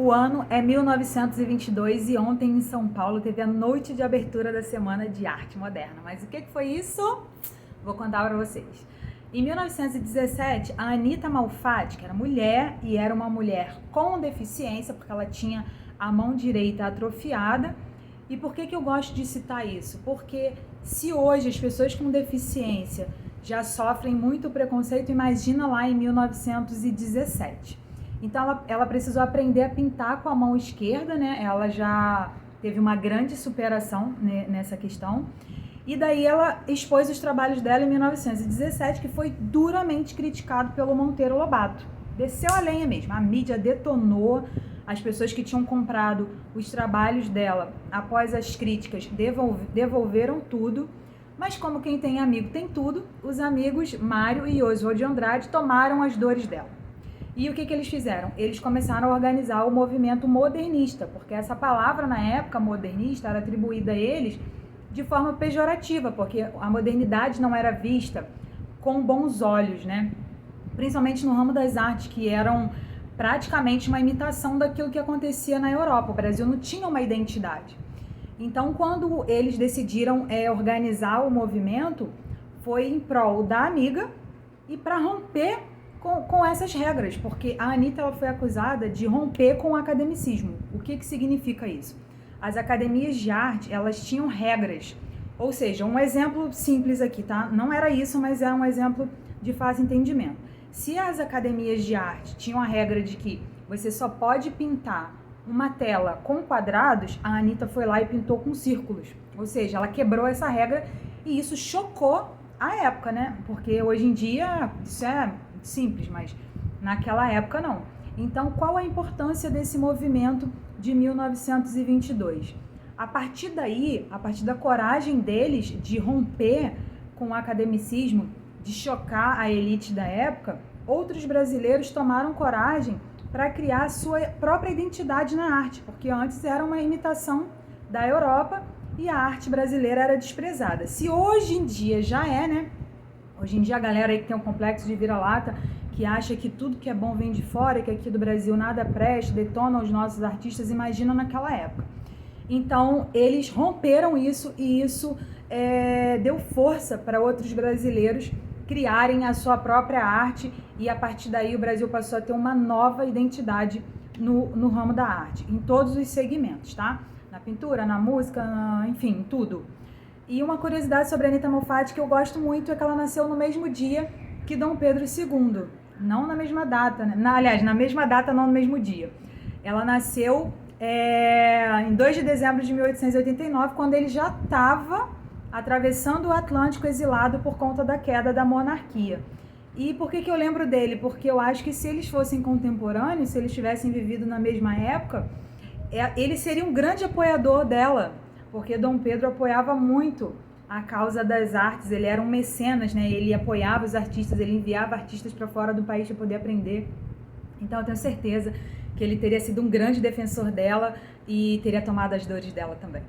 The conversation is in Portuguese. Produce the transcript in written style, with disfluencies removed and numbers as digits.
O ano é 1922 e ontem em São Paulo teve a noite de abertura da Semana de Arte Moderna. Mas o que foi isso? Vou contar para vocês. Em 1917, a Anita Malfatti, que era mulher e era uma mulher com deficiência, porque ela tinha a mão direita atrofiada. E por que eu gosto de citar isso? Porque se hoje as pessoas com deficiência já sofrem muito preconceito, imagina lá em 1917. Então ela precisou aprender a pintar com a mão esquerda, né? Ela já teve uma grande superação, né, nessa questão. E daí ela expôs os trabalhos dela em 1917, que foi duramente criticado pelo Monteiro Lobato. Desceu a lenha mesmo, a mídia detonou, as pessoas que tinham comprado os trabalhos dela após as críticas devolveram tudo. Mas como quem tem amigo tem tudo, os amigos Mário e Oswald de Andrade tomaram as dores dela. E o que eles fizeram? Eles começaram a organizar o movimento modernista, porque essa palavra na época, modernista, era atribuída a eles de forma pejorativa, porque a modernidade não era vista com bons olhos, né? Principalmente no ramo das artes, que eram praticamente uma imitação daquilo que acontecia na Europa. O Brasil não tinha uma identidade. Então, quando eles decidiram organizar o movimento, foi em prol da amiga e para romper com essas regras, porque a Anita ela foi acusada de romper com o academicismo. O que significa isso? As academias de arte, elas tinham regras, ou seja, um exemplo simples aqui, tá? Não era isso, mas é um exemplo de fácil entendimento. Se as academias de arte tinham a regra de que você só pode pintar uma tela com quadrados, a Anita foi lá e pintou com círculos, ou seja, ela quebrou essa regra e isso chocou a época, né? Porque hoje em dia isso é simples, mas naquela época não. Então, qual a importância desse movimento de 1922? A partir daí, a partir da coragem deles de romper com o academicismo, de chocar a elite da época, outros brasileiros tomaram coragem para criar a sua própria identidade na arte, porque antes era uma imitação da Europa e a arte brasileira era desprezada. Se hoje em dia já é, né? Hoje em dia a galera aí que tem um complexo de vira-lata, que acha que tudo que é bom vem de fora, que aqui do Brasil nada presta, detona os nossos artistas, imagina naquela época. Então, eles romperam isso e isso deu força para outros brasileiros criarem a sua própria arte e a partir daí o Brasil passou a ter uma nova identidade no ramo da arte, em todos os segmentos, tá? Na pintura, na música, enfim, tudo. E uma curiosidade sobre a Anita Malfatti que eu gosto muito é que ela nasceu no mesmo dia que Dom Pedro II. Não na mesma data, né? Aliás, na mesma data, não no mesmo dia. Ela nasceu em 2 de dezembro de 1889, quando ele já estava atravessando o Atlântico exilado por conta da queda da monarquia. E por que eu lembro dele? Porque eu acho que se eles fossem contemporâneos, se eles tivessem vivido na mesma época, ele seria um grande apoiador dela, porque Dom Pedro apoiava muito a causa das artes, ele era um mecenas, né? Ele apoiava os artistas, ele enviava artistas para fora do país para poder aprender. Então eu tenho certeza que ele teria sido um grande defensor dela e teria tomado as dores dela também.